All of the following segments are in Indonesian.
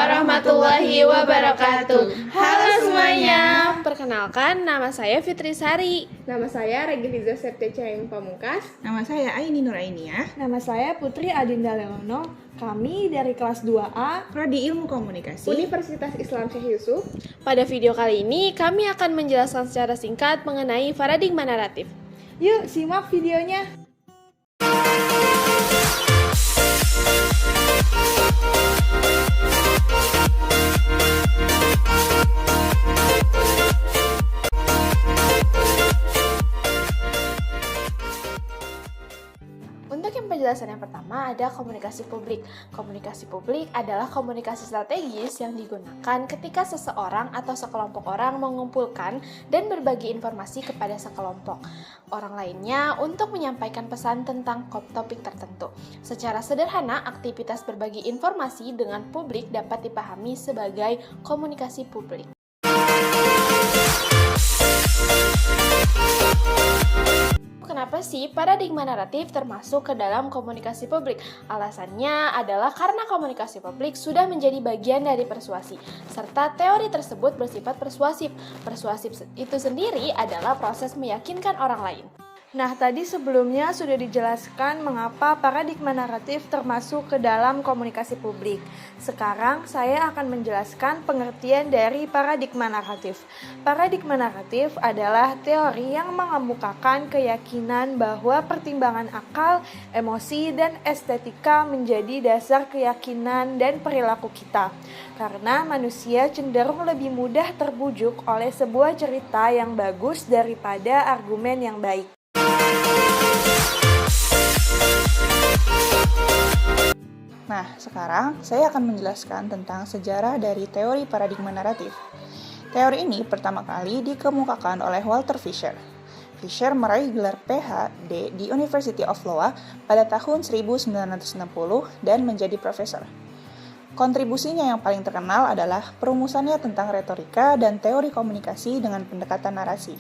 warahmatullahi wabarakatuh. Halo semuanya. Perkenalkan, nama saya Fitri Sari. Nama saya Regiliza Septeca yang Pamungkas. Nama saya Aini Nurainia. Nama saya Putri Adinda Leono. Kami dari kelas 2A Prodi Ilmu Komunikasi Universitas Islam Syekh Yusuf. Pada video kali ini, kami akan menjelaskan secara singkat mengenai paradigma naratif. Yuk simak videonya. Untuk yang penjelasan yang pertama ada komunikasi publik. Komunikasi publik adalah komunikasi strategis yang digunakan ketika seseorang atau sekelompok orang mengumpulkan dan berbagi informasi kepada sekelompok orang lainnya untuk menyampaikan pesan tentang topik tertentu. Secara sederhana, aktivitas berbagi informasi dengan publik dapat dipahami sebagai komunikasi publik. Kenapa sih paradigma naratif termasuk ke dalam komunikasi publik? Alasannya adalah karena komunikasi publik sudah menjadi bagian dari persuasi, serta teori tersebut bersifat persuasif. Persuasif itu sendiri adalah proses meyakinkan orang lain. Nah, tadi sebelumnya sudah dijelaskan mengapa paradigma naratif termasuk ke dalam komunikasi publik. Sekarang saya akan menjelaskan pengertian dari paradigma naratif. Paradigma naratif adalah teori yang mengemukakan keyakinan bahwa pertimbangan akal, emosi, dan estetika menjadi dasar keyakinan dan perilaku kita. Karena manusia cenderung lebih mudah terbujuk oleh sebuah cerita yang bagus daripada argumen yang baik. Nah, sekarang saya akan menjelaskan tentang sejarah dari teori paradigma naratif. Teori ini pertama kali dikemukakan oleh Walter Fisher. Fisher meraih gelar Ph.D. di University of Iowa pada tahun 1960 dan menjadi profesor. Kontribusinya yang paling terkenal adalah perumusannya tentang retorika dan teori komunikasi dengan pendekatan narasi.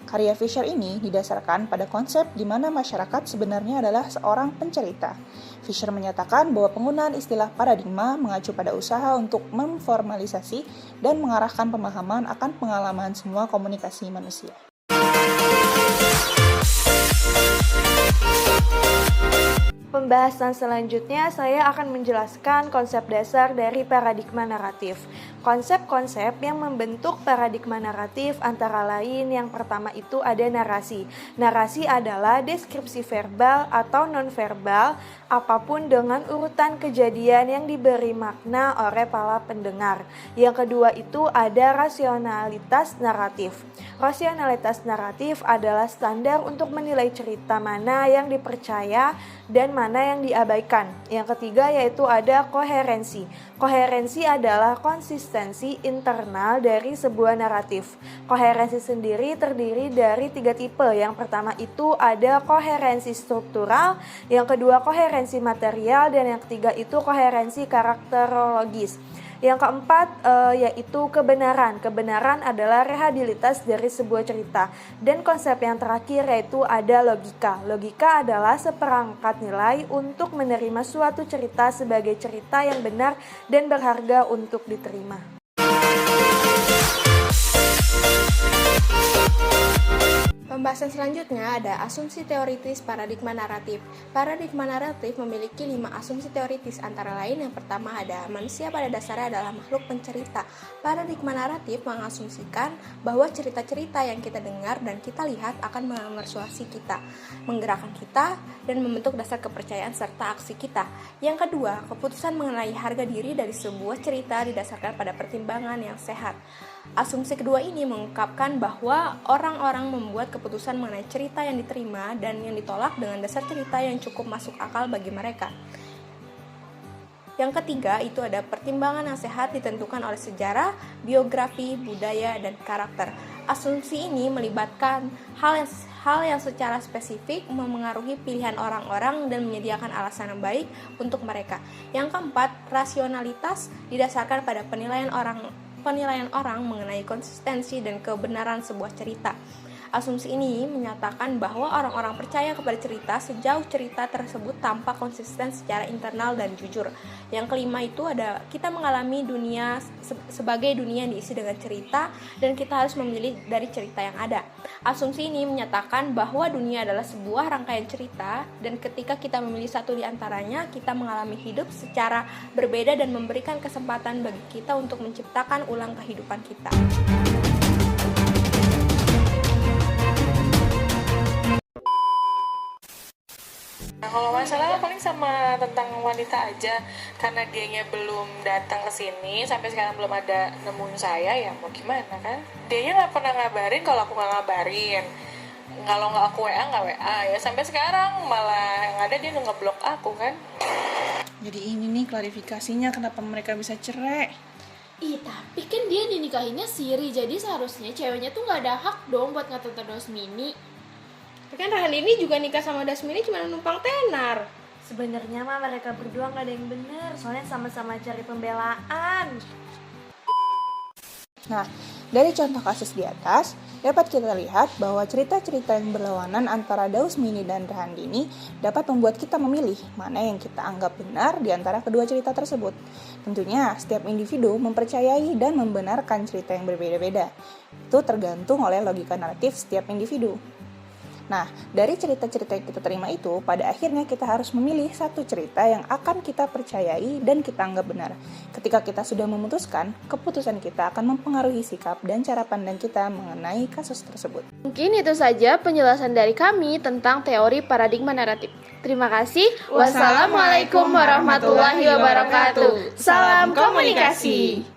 Karya Fisher ini didasarkan pada konsep di mana masyarakat sebenarnya adalah seorang pencerita. Fisher menyatakan bahwa penggunaan istilah paradigma mengacu pada usaha untuk memformalisasi dan mengarahkan pemahaman akan pengalaman semua komunikasi manusia. Pembahasan selanjutnya saya akan menjelaskan konsep dasar dari paradigma naratif. Konsep-konsep yang membentuk paradigma naratif antara lain yang pertama itu ada narasi. Narasi adalah deskripsi verbal atau non-verbal apapun dengan urutan kejadian yang diberi makna oleh para pendengar. Yang kedua itu ada rasionalitas naratif. Rasionalitas naratif adalah standar untuk menilai cerita mana yang dipercaya dan mana yang diabaikan. Yang ketiga yaitu ada koherensi. Koherensi adalah konsistensi internal dari sebuah naratif. Koherensi sendiri terdiri dari 3 tipe. Yang pertama itu ada koherensi struktural, yang kedua koherensi material, dan yang ketiga itu koherensi karakterologis. Yang keempat yaitu kebenaran. Kebenaran adalah rehabilitas dari sebuah cerita. Dan konsep yang terakhir yaitu ada logika. Logika adalah seperangkat nilai untuk menerima suatu cerita sebagai cerita yang benar dan berharga untuk diterima. Pembahasan selanjutnya ada asumsi teoritis paradigma naratif. Paradigma naratif memiliki 5 asumsi teoritis, antara lain yang pertama ada manusia pada dasarnya adalah makhluk pencerita. Paradigma naratif mengasumsikan bahwa cerita-cerita yang kita dengar dan kita lihat akan memersuasi kita, menggerakkan kita, dan membentuk dasar kepercayaan serta aksi kita. Yang kedua, keputusan mengenai harga diri dari sebuah cerita didasarkan pada pertimbangan yang sehat. Asumsi kedua ini mengungkapkan bahwa orang-orang membuat keputusan mengenai cerita yang diterima dan yang ditolak dengan dasar cerita yang cukup masuk akal bagi mereka. Yang ketiga itu ada pertimbangan yang sehat ditentukan oleh sejarah, biografi, budaya, dan karakter. Asumsi ini melibatkan hal yang secara spesifik memengaruhi pilihan orang-orang dan menyediakan alasan yang baik untuk mereka. Yang keempat, rasionalitas didasarkan pada penilaian orang mengenai konsistensi dan kebenaran sebuah cerita. Asumsi ini menyatakan bahwa orang-orang percaya kepada cerita sejauh cerita tersebut tampak konsisten secara internal dan jujur. Yang kelima itu ada kita mengalami dunia sebagai dunia yang diisi dengan cerita dan kita harus memilih dari cerita yang ada. Asumsi ini menyatakan bahwa dunia adalah sebuah rangkaian cerita dan ketika kita memilih satu di antaranya, kita mengalami hidup secara berbeda dan memberikan kesempatan bagi kita untuk menciptakan ulang kehidupan kita. Nah, kalau masalah paling sama tentang wanita aja, karena dianya belum datang ke sini sampai sekarang belum ada nemuin saya, ya mau gimana kan? Dianya nggak pernah ngabarin kalau aku nggak ngabarin, kalau nggak aku WA nggak WA, ya sampai sekarang malah yang ada dia ngeblok aku kan. Jadi ini nih klarifikasinya kenapa mereka bisa cerai. Ih, tapi kan dia dinikahinnya siri, jadi seharusnya ceweknya tuh nggak ada hak dong buat ngatur Dasmini. Tapi kan Rahalini juga nikah sama Dasmini cuma numpang tenar. Sebenarnya mah mereka berdua nggak ada yang bener, soalnya sama-sama cari pembelaan. Nah, dari contoh kasus di atas, dapat kita lihat bahwa cerita-cerita yang berlawanan antara Dasmini dan Rahandini dapat membuat kita memilih mana yang kita anggap benar di antara kedua cerita tersebut. Tentunya, setiap individu mempercayai dan membenarkan cerita yang berbeda-beda. Itu tergantung oleh logika naratif setiap individu. Nah, dari cerita-cerita yang kita terima itu, pada akhirnya kita harus memilih satu cerita yang akan kita percayai dan kita anggap benar. Ketika kita sudah memutuskan, keputusan kita akan mempengaruhi sikap dan cara pandang kita mengenai kasus tersebut. Mungkin itu saja penjelasan dari kami tentang teori paradigma naratif. Terima kasih. Wassalamualaikum warahmatullahi wabarakatuh. Salam komunikasi.